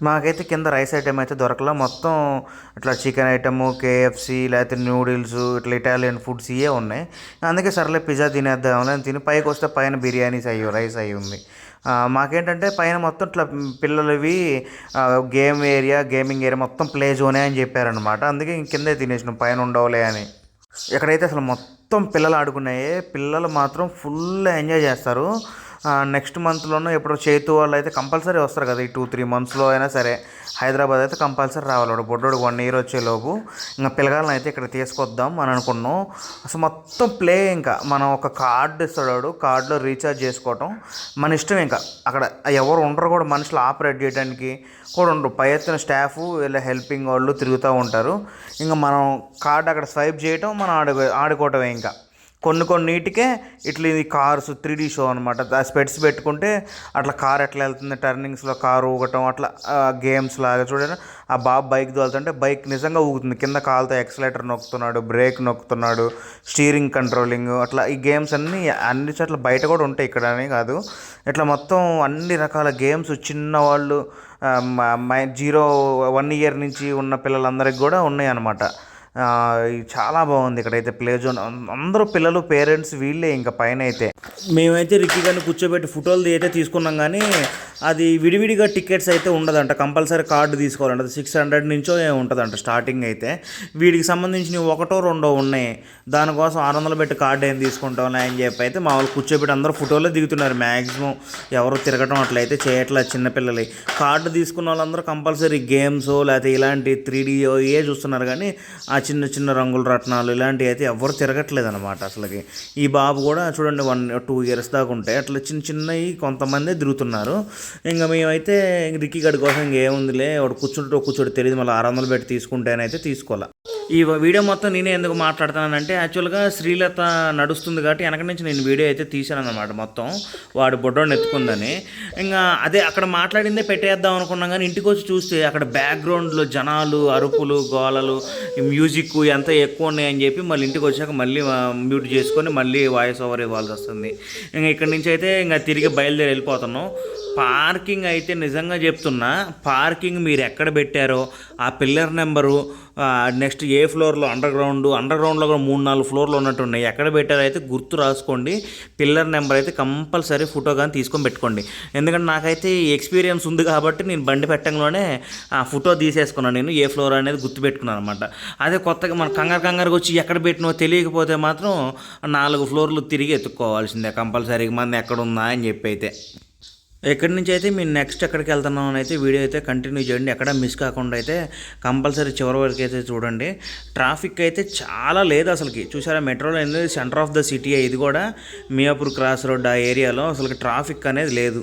మాకైతే కింద రైస్ ఐటెం అయితే దొరకలా, మొత్తం ఇట్లా చికెన్ ఐటము, కేఎఫ్సి లేకపోతే నూడిల్స్, ఇట్లా ఇటాలియన్ ఫుడ్స్ ఇవే ఉన్నాయి. అందుకే సర్లే పిజ్జా తినేద్దాం తిని పైకి వస్తే పైన బిర్యానీస్ రైస్ అయ్యి ఉంది. మాకేంటంటే పైన మొత్తం ఇట్లా పిల్లలవి గేమింగ్ ఏరియా మొత్తం ప్లే జోనే అని చెప్పారనమాట. అందుకే కిందే తినేసినాం, పైన ఉండవులే అని. ఎక్కడైతే అసలు మొత్తం పిల్లలు ఆడుకున్నాయి, పిల్లలు మాత్రం ఫుల్ ఎంజాయ్ చేస్తారు. నెక్స్ట్ మంత్లోనూ ఎప్పుడు చేతు వాళ్ళు అయితే కంపల్సరీ వస్తారు కదా, ఈ 2-3 మంత్స్లో అయినా సరే హైదరాబాద్ అయితే కంపల్సరీ రావాలి. వాడు బొడ్డోడు 1 year వచ్చేలోపు ఇంకా పిల్లగాళ్ళని అయితే ఇక్కడ తీసుకొద్దాం అని అనుకున్నాం. అసలు మొత్తం ప్లే, ఇంకా మనం ఒక కార్డు ఇస్తాడు, కార్డులో రీఛార్జ్ చేసుకోవటం మన ఇష్టం. ఇంకా అక్కడ ఎవరు ఉండరు కూడా, మనుషులు ఆపరేట్ చేయడానికి కూడా ఉండరు. పై ఎత్తున స్టాఫ్ ఇలా హెల్పింగ్ వాళ్ళు తిరుగుతూ ఉంటారు. ఇంకా మనం కార్డు అక్కడ స్వైప్ చేయటం, మనం ఆడుకోవటమే. ఇంకా కొన్నిటికే ఇట్లా ఇది కార్స్ 3D షో అనమాట. స్పెట్స్ పెట్టుకుంటే అట్లా కార్ ఎట్లా వెళ్తుంది, టర్నింగ్స్లో కారు ఊగటం, అట్లా గేమ్స్ లాగా. చూడండి ఆ బాబు బైక్ తోలుతుంటే బైక్ నిజంగా ఊగుతుంది, కింద కాలుతో ఎక్సలేటర్ నొక్కుతున్నాడు, బ్రేక్ నొక్కుతున్నాడు, స్టీరింగ్ కంట్రోలింగ్, అట్లా ఈ గేమ్స్ అన్ని చోట్ల బయట కూడా ఉంటాయి, ఇక్కడ అని కాదు. ఇట్లా మొత్తం అన్ని రకాల గేమ్స్ చిన్నవాళ్ళు 0-1 year నుంచి ఉన్న పిల్లలందరికీ కూడా ఉన్నాయి అన్నమాట. చాలా బాగుంది ఇక్కడైతే ప్లే జోన్. అందరూ పిల్లలు, పేరెంట్స్ వీళ్ళే. ఇంకా పైన అయితే మేమైతే రిక్కీ గారిని కూర్చోబెట్టి ఫోటోలు అయితే తీసుకున్నాం, కానీ అది విడివిడిగా టికెట్స్ అయితే ఉండదంట, కంపల్సరీ కార్డు తీసుకోవాలంట. 600 నుంచో ఉంటుందంట స్టార్టింగ్ అయితే. వీడికి సంబంధించిన 1-2 ఉన్నాయి, దానికోసం 600 పెట్టి కార్డు ఏం తీసుకుంటాం అని చెప్పి అయితే మా వాళ్ళు కూర్చోబెట్టి అందరూ ఫోటోలే దిగుతున్నారు. మ్యాక్సిమం ఎవరు తిరగటం అట్లయితే చేయట్లేదు చిన్నపిల్లలు. కార్డు తీసుకున్న వాళ్ళందరూ కంపల్సరీ గేమ్స్ లేకపోతే ఇలాంటి 3D ఏ చూస్తున్నారు, కానీ ఆ చిన్న చిన్న రంగుల రత్నాలు ఇలాంటివి అయితే ఎవరు తిరగట్లేదు అనమాట అసలుకి. ఈ బాబు కూడా చూడండి 1-2 years దాకా ఉంటాయి, అట్లా చిన్నవి కొంతమంది తిరుగుతున్నారు. ఇంకా మేమైతే రిక్కీ గడి కోసం ఇంకేముందిలే, వాడు కూర్చోటి తెలియదు, మళ్ళీ 600 పెట్టి తీసుకుంటేనైతే తీసుకోవాలి. ఈ వీడియో మొత్తం నేనే ఎందుకు మాట్లాడుతానంటే యాక్చువల్గా శ్రీలత నడుస్తుంది కాబట్టి వెనక నుంచి నేను వీడియో అయితే తీసాను అనమాట, మొత్తం వాడు బొడ్డోని ఎత్తుకుందని. ఇంకా అదే అక్కడ మాట్లాడిందే పెట్టేద్దాం అనుకున్నాం, కానీ ఇంటికి వచ్చి చూస్తే అక్కడ బ్యాక్గ్రౌండ్లో జనాలు, అరుపులు, గోలలు, మ్యూజిక్ ఎంత ఎక్కువ ఉన్నాయని చెప్పి మళ్ళీ ఇంటికి వచ్చాక మళ్ళీ మ్యూట్ చేసుకొని మళ్ళీ వాయిస్ ఓవర్ ఇవ్వాల్సి వస్తుంది. ఇంకా ఇక్కడి నుంచి అయితే ఇంకా తిరిగి బయలుదేరి వెళ్ళిపోతున్నాం. పార్కింగ్ అయితే నిజంగా చెప్తున్నా, పార్కింగ్ మీరు ఎక్కడ పెట్టారో ఆ పిల్లర్ నెంబరు, నెక్స్ట్ ఏ ఫ్లోర్లో అండర్గ్రౌండ్లో కూడా 3-4 ఫ్లోర్లు ఉన్నట్టు ఉన్నాయి. ఎక్కడ పెట్టారో అయితే గుర్తు రాసుకోండి. పిల్లర్ నెంబర్ అయితే కంపల్సరీ ఫోటో కానీ తీసుకొని పెట్టుకోండి. ఎందుకంటే నాకైతే ఈ ఎక్స్పీరియన్స్ ఉంది కాబట్టి నేను బండి పెట్టంలోనే ఆ ఫోటో తీసేసుకున్నాను, నేను ఏ ఫ్లోర్ అనేది గుర్తుపెట్టుకున్నాను అనమాట. అదే కొత్తగా మన కంగారుగా వచ్చి ఎక్కడ పెట్టినో తెలియకపోతే మాత్రం 4 ఫ్లోర్లు తిరిగి ఎత్తుక్కోవాల్సిందే కంపల్సరీగా, మంది ఎక్కడ ఉందా అని చెప్పి. అయితే ఎక్కడి నుంచి అయితే మీరు నెక్స్ట్ ఎక్కడికి వెళ్తున్నాం అని అయితే వీడియో అయితే కంటిన్యూ చేయండి, ఎక్కడ మిస్ కాకుండా అయితే కంపల్సరీ చివరి వరకు అయితే చూడండి. ట్రాఫిక్ అయితే చాలా లేదు అసలుకి. చూసారా మెట్రోలో ఏంది సెంటర్ ఆఫ్ ద సిటీ, ఇది కూడా మియాపూర్ క్రాస్ రోడ్ ఆ ఏరియాలో అసలు ట్రాఫిక్ అనేది లేదు,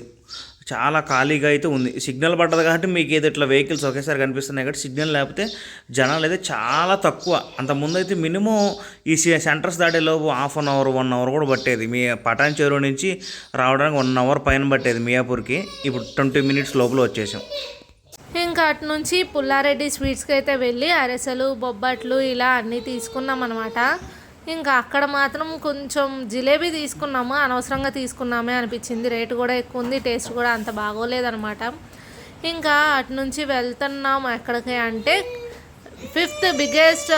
చాలా ఖాళీగా అయితే ఉంది. సిగ్నల్ పడ్డది కాబట్టి మీకు ఏదో ఇట్లా వెహికల్స్ ఒకేసారి కనిపిస్తున్నాయి, కాబట్టి సిగ్నల్ లేకపోతే జనాలు అయితే చాలా తక్కువ. అంతకుముందు అయితే మినిమం ఈ సెంటర్స్ దాటేలోపు 1/2 hour 1 hour కూడా పట్టేది. మీ పటాన్ చెరువు నుంచి రావడానికి 1 hour పైన పట్టేది మియాపూర్కి. ఇప్పుడు 20 minutes లోపల వచ్చేసాం. ఇంకా అటు నుంచి పుల్లారెడ్డి స్వీట్స్కి అయితే వెళ్ళి అరెసలు, బొబ్బట్లు ఇలా అన్నీ తీసుకున్నాం అనమాట. ఇంకా అక్కడ మాత్రం కొంచెం జిలేబీ తీసుకున్నాము, అనవసరంగా తీసుకున్నామే అనిపించింది. రేటు కూడా ఎక్కువ ఉంది, టేస్ట్ కూడా అంత బాగోలేదనమాట. ఇంకా అటు నుంచి వెళ్తున్నాం ఎక్కడికి అంటే 5th biggest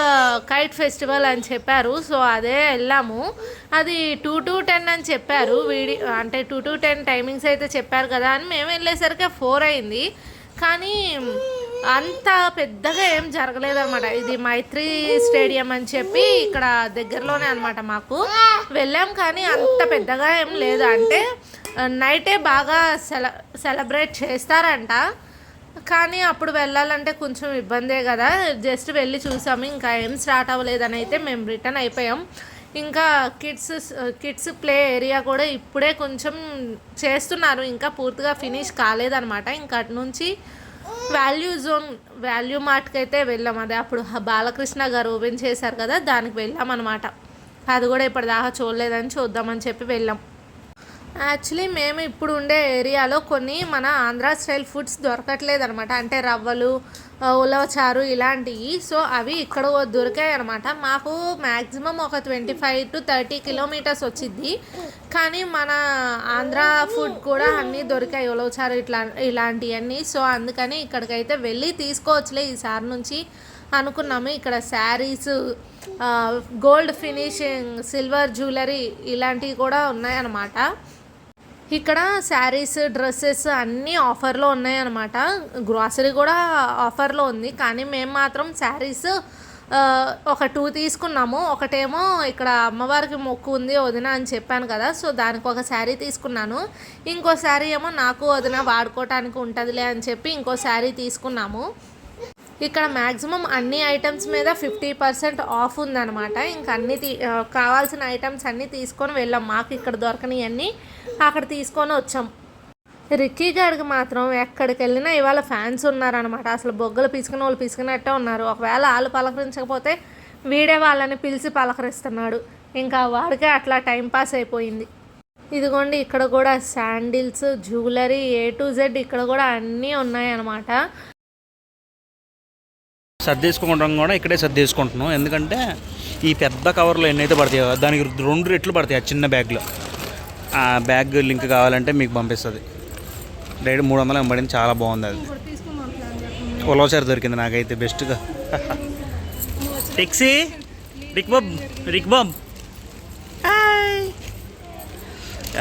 కైట్ ఫెస్టివల్ అని చెప్పారు. సో అదే వెళ్ళాము. అది 2 to 10 అని చెప్పారు, అంటే 2 to 10 టైమింగ్స్ అయితే చెప్పారు కదా అని మేము వెళ్ళేసరికి 4 అయింది. కానీ అంత పెద్దగా ఏం జరగలేదన్నమాట. ఇది మైత్రి స్టేడియం అని చెప్పి ఇక్కడ దగ్గరలోనే అనమాట, మాకు వెళ్ళాం. కానీ అంత పెద్దగా ఏం లేదు, అంటే నైటే బాగా సెలబ్రేట్ చేస్తారంట. కానీ అప్పుడు వెళ్ళాలంటే కొంచెం ఇబ్బందే కదా, జస్ట్ వెళ్ళి చూసాము, ఇంకా ఏం స్టార్ట్ అవ్వలేదని అయితే మేము రిటర్న్ అయిపోయాం. ఇంకా కిడ్స్ ప్లే ఏరియా కూడా ఇప్పుడే కొంచెం చేస్తున్నారు, ఇంకా పూర్తిగా ఫినిష్ కాలేదన్నమాట. ఇంకా అటు నుంచి వాల్యూ మార్ట్కి అయితే వెళ్ళాం. అదే అప్పుడు బాలకృష్ణ గారు ఓపెన్ చేశారు కదా, దానికి వెళ్ళాం అనమాట. అది కూడా ఇప్పటిదాకా చూడలేదని చూద్దామని చెప్పి వెళ్ళాం. యాక్చువల్లీ మేము ఇప్పుడు ఉండే ఏరియాలో కొన్ని మన ఆంధ్ర స్టైల్ ఫుడ్స్ దొరకట్లేదు అనమాట, అంటే రవ్వలు, ఉలవచారు ఇలాంటివి. సో అవి ఇక్కడ దొరికాయి అనమాట. మాకు మ్యాక్సిమం ఒక 25 to 30 కిలోమీటర్స్ వచ్చింది, కానీ మన ఆంధ్ర ఫుడ్ కూడా అన్నీ దొరికాయి, ఉలవచారు ఇలాంటివన్నీ. సో అందుకని ఇక్కడికైతే వెళ్ళి తీసుకోవచ్చులే ఈసారి నుంచి అనుకున్నాము. ఇక్కడ saris, gold finishing, silver jewellery ఇలాంటివి కూడా ఉన్నాయన్నమాట. ఇక్కడ శారీస్, డ్రెస్సెస్ అన్నీ ఆఫర్లో ఉన్నాయన్నమాట. గ్రాసరీ కూడా ఆఫర్లో ఉంది, కానీ మేము మాత్రం శారీస్ ఒక 2 తీసుకున్నాము. ఒకటేమో ఇక్కడ అమ్మవారికి మొక్కు ఉంది వదిన అని చెప్పాను కదా, సో దానికి ఒక శారీ తీసుకున్నాను. ఇంకో శారీ ఏమో నాకు వదిన వాడుకోవటానికి ఉంటుందిలే అని చెప్పి ఇంకో శారీ తీసుకున్నాము. ఇక్కడ మ్యాక్సిమం అన్ని ఐటమ్స్ మీద 50% ఆఫ్ ఉందన్నమాట. ఇంకా అన్ని కావాల్సిన ఐటమ్స్ అన్నీ తీసుకొని వెళ్ళాం. మాకు ఇక్కడ దొరకనివన్నీ అక్కడ తీసుకొని వచ్చాం. రిక్కీ గారికి మాత్రం ఎక్కడికి వెళ్ళినా ఇవాళ ఫ్యాన్స్ ఉన్నారనమాట. అసలు బొగ్గలు పిసుకుని వాళ్ళు పిసుకున్నట్టే ఉన్నారు. ఒకవేళ వాళ్ళు పలకరించకపోతే వీడే వాళ్ళని పిలిచి పలకరిస్తున్నాడు. ఇంకా వాడికే అట్లా టైంపాస్ అయిపోయింది. ఇదిగోండి ఇక్కడ కూడా sandals, jewellery A to Z ఇక్కడ కూడా అన్నీ ఉన్నాయన్నమాట. సర్దేసుకుంటాం కూడా ఇక్కడే సర్దేసుకుంటున్నాం, ఎందుకంటే ఈ పెద్ద కవర్లో ఎన్నైతే పడతాయో దానికి 2 రెట్లు పడతాయి ఆ చిన్న బ్యాగ్లో. ఆ బ్యాగ్ లింక్ కావాలంటే మీకు పంపిస్తుంది. డైరెక్ట్ 300 పడింది, చాలా బాగుంది. అది ఉలవచారు దొరికింది నాకైతే బెస్ట్గా. టిక్సీ రిక్ బాబ్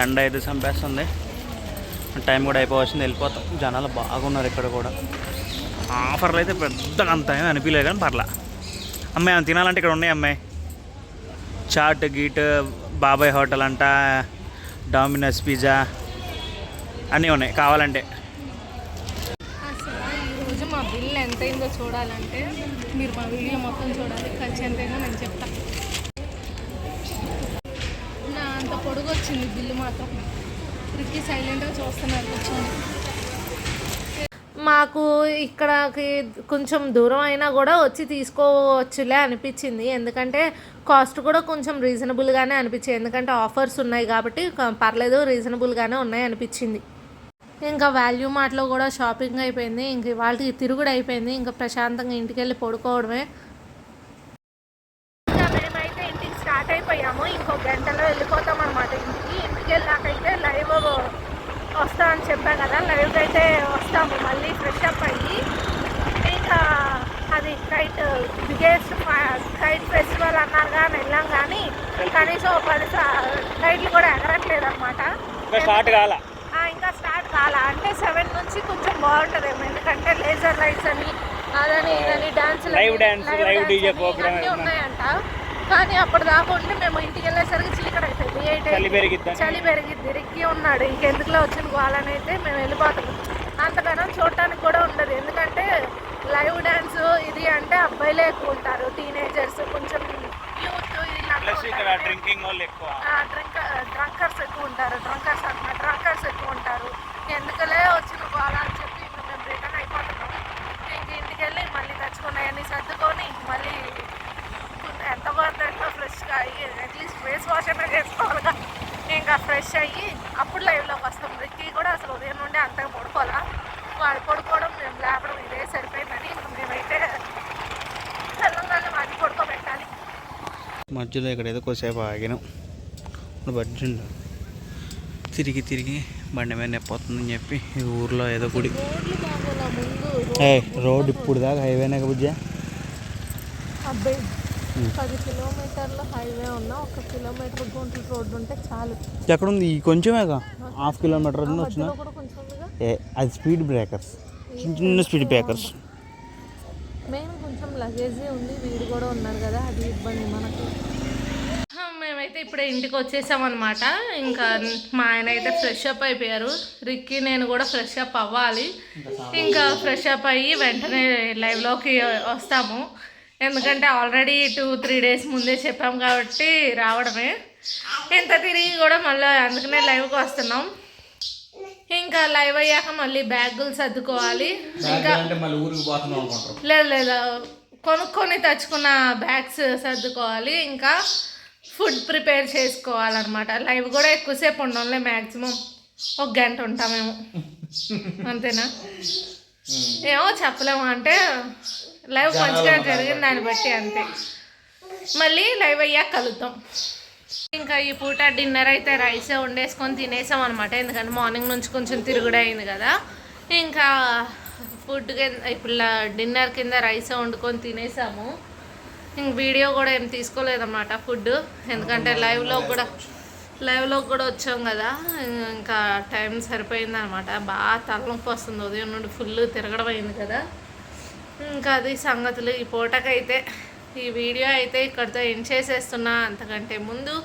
ఎండ అయితే చంపేస్తుంది, టైం కూడా అయిపోవచ్చింది, వెళ్ళిపోతాం. జనాలు బాగున్నారు ఇక్కడ కూడా. ఆఫర్లు అయితే పెద్దగా అంత ఏమీ అనిపించలేదు, కానీ పర్లా. అమ్మాయి ఏమైనా తినాలంటే ఇక్కడ ఉన్నాయి అమ్మాయి. చాట్ గీట్, బాబాయ్ హోటల్ అంట, డామినోస్ పిజ్జా అన్నీ ఉన్నాయి కావాలంటే. అసలు ఈరోజు మా బిల్ ఎంత అయిందో చూడాలంటే మీరు మా వీడియో మొత్తం చూడాలి. ఖర్చు ఎంతైందో నేను చెప్తాను. నా అంత పొడుగు వచ్చింది బిల్లు మాత్రం. రిక్కీ సైలెంట్గా చూస్తున్నారు కూర్చొని. మాకు ఇక్కడకి కొంచెం దూరం అయినా కూడా వచ్చి తీసుకోవచ్చులే అనిపించింది, ఎందుకంటే కాస్ట్ కూడా కొంచెం రీజనబుల్గానే అనిపించింది. ఎందుకంటే ఆఫర్స్ ఉన్నాయి కాబట్టి పర్లేదు, రీజనబుల్గానే ఉన్నాయి అనిపించింది. ఇంకా వాల్యూ మార్ట్లో కూడా షాపింగ్ అయిపోయింది. ఇంక వాళ్ళకి తిరుగుడు అయిపోయింది. ఇంకా ప్రశాంతంగా ఇంటికి వెళ్ళి పడుకోవడమే. ఇంకా మేమైతే ఇంటికి స్టార్ట్ అయిపోయాము. ఇంకో గంటలో వెళ్ళిపోతాం అనమాట ఇంటికి. ఇంటికి వెళ్ళాకైతే లైవ్ వస్తా అని చెప్పా కదా, లైవ్కి అయితే వస్తాము. మళ్ళీ ఫ్రెష్ అప్ అయ్యి ఇంకా అది బిగ్గెస్ట్ కైట్ ఫెస్టివల్ అన్నారు కానీ వెళ్ళాం, కానీ కనీసం 10 కైట్లు కూడా ఎగరట్లేదు అనమాట. ఇంకా స్టార్ట్ కాల అంటే 7 నుంచి కొంచెం బాగుంటుందేమో, ఎందుకంటే లేజర్ లైట్స్ అని అదని ఇదని డాన్సులు అన్నీ ఉన్నాయంట. కానీ అప్పటిదాకా ఉండి మేము ఇంటికి వెళ్ళేసరికి చీకటి అవుతుంది, చలి పెరిగిద్ది. రిక్కీ ఉన్నాడు, ఇంకెందుకులో వచ్చిన వాళ్ళని అయితే మేము వెళ్ళిపోతాం. అంతగానో చూడటానికి కూడా ఉండదు, ఎందుకంటే లైవ్ డ్యాన్స్ ఇది అంటే అబ్బాయిలే ఎక్కువ ఉంటారు, టీనేజర్స్, కొంచెం యూత్, డ్రంకర్స్ ఎక్కువ ఉంటారు. డ్రంకర్స్ ఎక్కువ ఉంటారు. ఎందుకలే వచ్చిన వాళ్ళ అని చెప్పి ఇంకా మేము రిటర్న్ అయిపోతున్నాం. ఇంక ఇంటికి వెళ్ళి మళ్ళీ తెచ్చుకున్నాయన్నీ సర్దుకొని మళ్ళీ ఎంత పడుతుందో ఫ్రెష్గా అయ్యి అట్లీస్ట్ ఫేస్ వాష్ అయినా చేసుకోవాలిగా. ఇంకా ఫ్రెష్ అయ్యి అప్పుడు లైవ్లోకి వస్తాం. రిక్కీ కూడా అసలు ఉదయం నుండి అంతగా పడుకోవాలా, వాడు పడుకోవడం మేము లేపడం ఇదే సరిపోయిందని మేమైతే తెలంగాణ వాడిని పడుకోబెట్టాలి. మధ్యలో ఇక్కడ ఏదో కొద్దిసేపు ఆగినాం. ఇప్పుడు బడ్జెంట్ తిరిగి బండి మీద నెప్పోతుందని చెప్పి ఈ ఊర్లో ఏదో గుడి. రోడ్ ఇప్పుడు దాకా హైవేనే బుజ్జా. అబ్బాయి 10 కిలోమీటర్ల హైవే ఉన్నా 1 కిలోమీటర్ గుంటూరు రోడ్డు ఉంటే చాలు. ఎక్కడుంది? కొంచెమేగా, ½ కిలోమీటర్ వచ్చిన. అది స్పీడ్ బ్రేకర్స్, చిన్న స్పీడ్ బ్రేకర్స్. మెయిన్ కొంచెం లగేజీ ఉంది, వీడు కూడా ఉన్నారు కదా, అది ఇబ్బంది మనకి. మేమైతే ఇప్పుడే ఇంటికి వచ్చేసాం అనమాట. ఇంకా మా ఆయన అయితే ఫ్రెష్ అప్ అయిపోయారు. రిక్కీ నేను కూడా ఫ్రెష్ అప్ అవ్వాలి. ఇంకా ఫ్రెష్ అప్ అయ్యి వెంటనే లైవ్లోకి వస్తాము. ఎందుకంటే ఆల్రెడీ 2-3 డేస్ ముందే చెప్పాం కాబట్టి రావడమే. ఎంత తిరిగి కూడా మళ్ళీ అందుకనే లైవ్కి వస్తున్నాం. ఇంకా లైవ్ అయ్యాక మళ్ళీ బ్యాగులు సర్దుకోవాలి. ఇంకా లేదు కొనుక్కొని తెచ్చుకున్న బ్యాగ్స్ సర్దుకోవాలి. ఇంకా ఫుడ్ ప్రిపేర్ చేసుకోవాలన్నమాట. లైవ్ కూడా ఎక్కువసేపు ఉండంలే, మ్యాక్సిమం 1 గంట ఉంటామేమో, అంతేనా ఏమో చెప్పలేము. అంటే లైవ్ మంచిగా జరిగిన దాన్ని బట్టి అంతే. మళ్ళీ లైవ్ అయ్యాక కలుద్దాం. ఇంకా ఈ పూట డిన్నర్ అయితే రైసే వండేసుకొని తినేసాం అనమాట. ఎందుకంటే మార్నింగ్ నుంచి కొంచెం తిరుగుడు అయింది కదా. ఇంకా ఫుడ్ ఇప్పుడు డిన్నర్ కింద రైసే వండుకొని తినేసాము. ఇంక వీడియో కూడా ఏం తీసుకోలేదన్నమాట ఫుడ్. ఎందుకంటే లైవ్లో కూడా వచ్చాం కదా. ఇంకా టైం సరిపోయింది అనమాట. బాగా తలనొప్పి వస్తుంది, ఉదయం నుండి ఫుల్ తిరగడం అయింది కదా. ఇంకా అది సంగతులు. ఈ పూటకైతే ఈ వీడియో అయితే ఇక్కడితో ఎండ్ చేసేస్తున్నా. అంతకంటే ముందు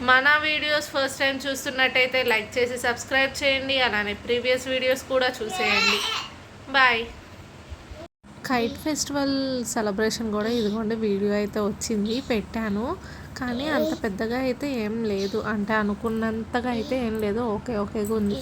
మన వీడియోస్ ఫస్ట్ టైం చూస్తున్నట్టయితే లైక్ చేసి సబ్స్క్రైబ్ చేయండి. అలానే ప్రీవియస్ వీడియోస్ కూడా చూసేయండి. బాయ్. కైట్ ఫెస్టివల్ సెలబ్రేషన్ కూడా ఇదిగోండి వీడియో అయితే వచ్చింది, పెట్టాను. కానీ అంత పెద్దగా అయితే ఏం లేదు, అంటే అనుకున్నంతగా అయితే ఏం లేదు. ఓకేగా ఉంది.